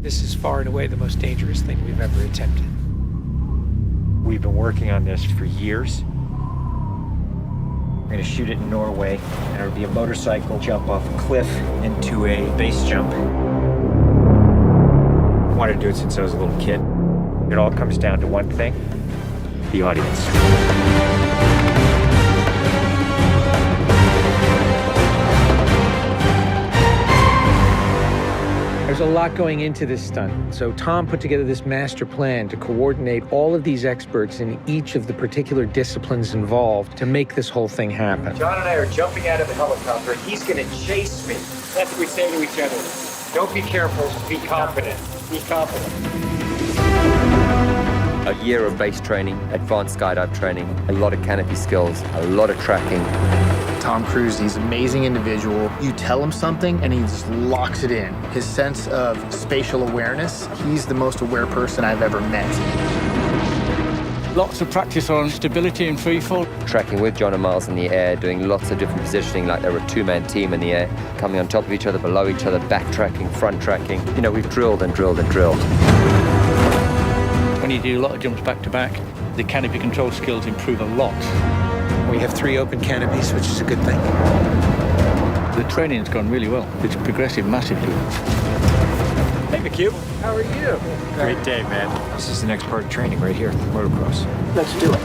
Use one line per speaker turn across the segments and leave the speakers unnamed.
This is far and away the most dangerous thing we've ever attempted.
We've been working on this for years. We're gonna shoot it in Norway, and it'll be a motorcycle jump off a cliff into a base jump. I wanted to do it since I was a little kid. It all comes down to one thing: the audience.
There's a lot going into this stunt. So Tom put together this master plan to coordinate all of these experts in each of the particular disciplines involved to make this whole thing happen.
John and I are jumping out of the helicopter. He's gonna chase me. That's what we say to each other. Don't be careful, be confident. Be confident.
A year of base training, advanced skydive training, a lot of canopy skills, a lot of tracking.
Tom Cruise, he's an amazing individual. You tell him something and he just locks it in. His sense of spatial awareness, he's the most aware person I've ever met.
Lots of practice on stability and free fall.
Tracking with John and Miles in the air, doing lots of different positioning like they were a two-man team in the air, coming on top of each other, below each other, backtracking, front tracking. You know, we've drilled and drilled and drilled.
When you do a lot of jumps back to back, the canopy control skills improve a lot.
We have 3 open canopies, which is a good thing.
The training's gone really well. It's progressive massively.
Hey, McHugh.
How are you?
Great day, man. This is the next part of training right here, motocross.
Let's do it.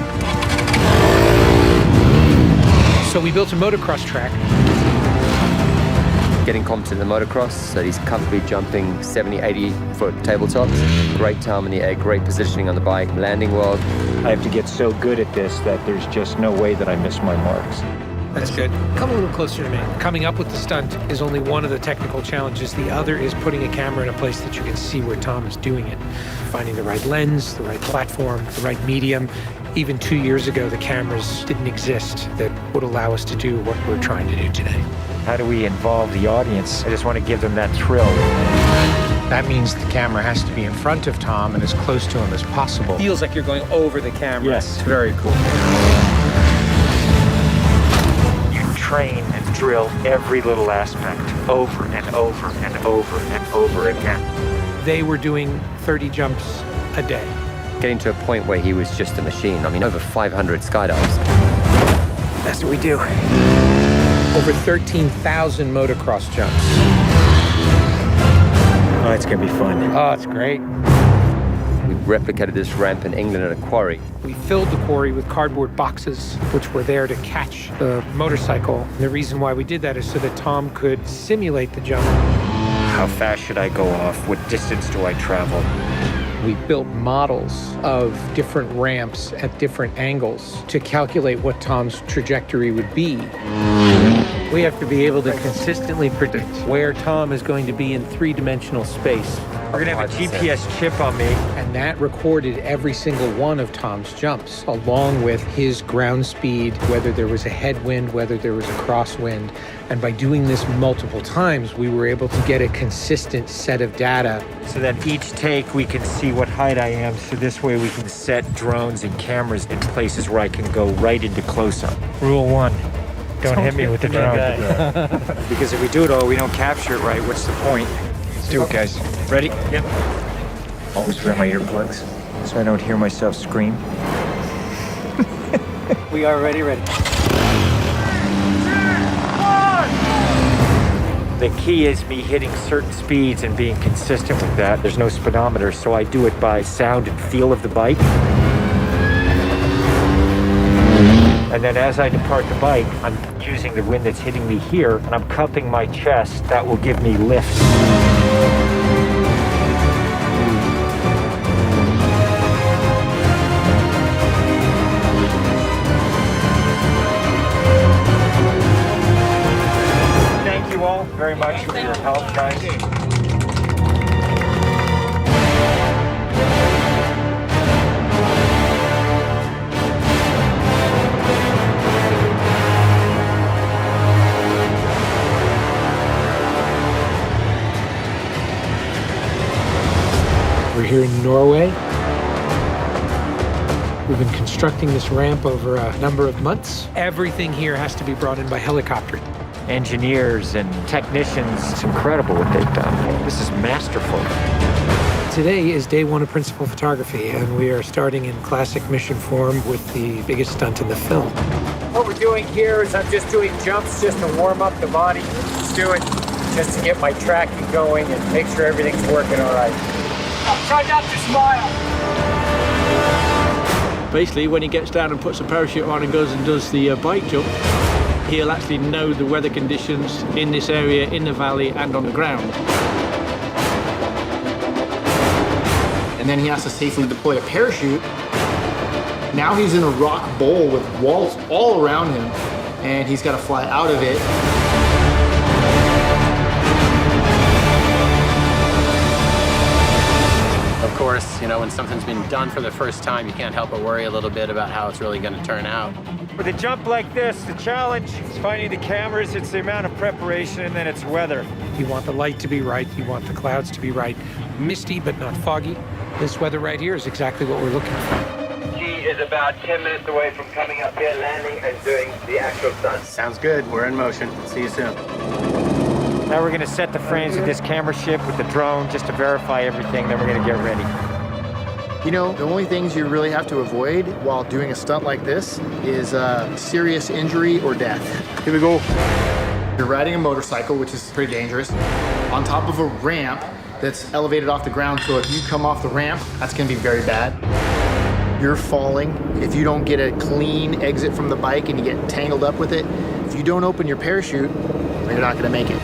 So we built a motocross track.
Getting competent in the motocross, so he's comfortably jumping 70, 80-foot tabletops. Great time in the air, great positioning on the bike, landing well.
I have to get so good at this that there's just no way that I miss my marks.
That's good. Come a little closer to me. Coming up with the stunt is only one of the technical challenges. The other is putting a camera in a place that you can see where Tom is doing it. Finding the right lens, the right platform, the right medium. Even 2 years ago, the cameras didn't exist that would allow us to do what we're trying to do today.
How do we involve the audience? I just want to give them that thrill.
That means the camera has to be in front of Tom and as close to him as possible.
Feels like you're going over the camera.
Yes, very cool. You train and drill every little aspect over and over and over and over again.
They were doing 30 jumps a day.
Getting to a point where he was just a machine. I mean, over 500 skydives.
That's what we do. Over 13,000 motocross jumps.
Oh, it's gonna be fun.
Oh, it's great.
We replicated this ramp in England at a quarry.
We filled the quarry with cardboard boxes, which were there to catch the motorcycle. And the reason why we did that is so that Tom could simulate the jump.
How fast should I go off? What distance do I travel?
We built models of different ramps at different angles to calculate what Tom's trajectory would be. We have to be able to consistently predict where Tom is going to be in 3-dimensional space.
We're gonna have a GPS chip on me.
And that recorded every single one of Tom's jumps, along with his ground speed, whether there was a headwind, whether there was a crosswind. And by doing this multiple times, we were able to get a consistent set of data.
So that each take we can see what height I am, so this way we can set drones and cameras in places where I can go right into close-up. Rule 1, don't hit me with the drone. Because if we do it all, we don't capture it right, what's the point?
Let's do it, guys.
Ready? Yep. Always wear my earplugs so I don't hear myself scream.
We are ready.
The key is me hitting certain speeds and being consistent with that. There's no speedometer, so I do it by sound and feel of the bike. And then as I depart the bike, I'm using the wind that's hitting me here, and I'm cupping my chest. That will give me lift. Thank you all very much for your help, guys.
We're here in Norway. We've been constructing this ramp over a number of months. Everything here has to be brought in by helicopter.
engineers and technicians. It's incredible what they've done. This is masterful.
Today is day one of principal photography, and we are starting in classic mission form with the biggest stunt in the film.
What we're doing here is I'm just doing jumps just to warm up the body. Just do it just to get my tracking going and make sure everything's working all right. Try not to smile.
Basically, when he gets down and puts a parachute on and goes and does the bike jump, he'll actually know the weather conditions in this area, in the valley, and on the ground.
And then he has to safely deploy a parachute. Now he's in a rock bowl with walls all around him, and he's got to fly out of it.
Of course, you know, when something's been done for the first time, you can't help but worry a little bit about how it's really going to turn out.
With a jump like this, the challenge is finding the cameras, it's the amount of preparation, and then it's weather.
You want the light to be right, you want the clouds to be right, misty but not foggy. This weather right here is exactly what we're looking for.
He is about 10 minutes away from coming up here, landing, and doing the actual stunt.
Sounds good. We're in motion. See you soon.
Now we're gonna set the frames with this camera ship with the drone just to verify everything, then we're gonna get ready.
You know, the only things you really have to avoid while doing a stunt like this is serious injury or death. Here we go. You're riding a motorcycle, which is pretty dangerous, on top of a ramp that's elevated off the ground, so if you come off the ramp, that's gonna be very bad. You're falling. If you don't get a clean exit from the bike and you get tangled up with it, if you don't open your parachute, you're not gonna make it.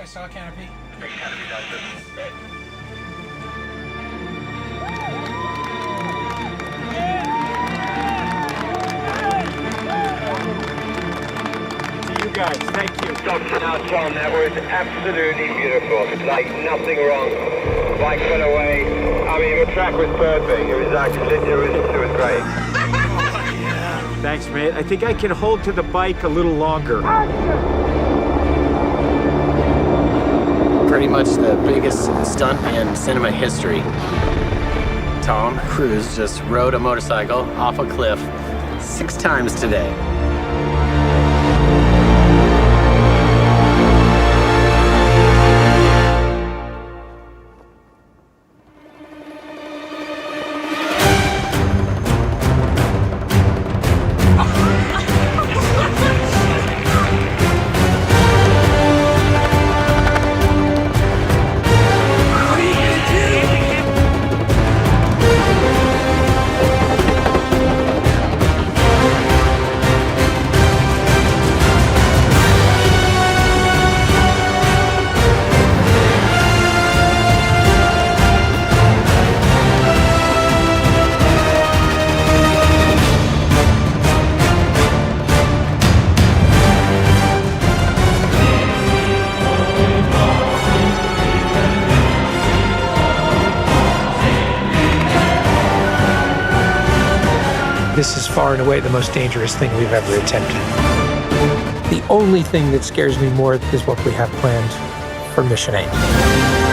I saw a canopy.
To you guys, thank you.
Now, John, that was absolutely beautiful. Like nothing wrong. Bike went away. I mean, the track was perfect. It was actually, it was great.
Thanks, mate. I think I can hold to the bike a little longer.
Pretty much the biggest stunt in cinema history. Tom Cruise just rode a motorcycle off a cliff 6 times today.
This is far and away the most dangerous thing we've ever attempted. The only thing that scares me more is what we have planned for Mission 8.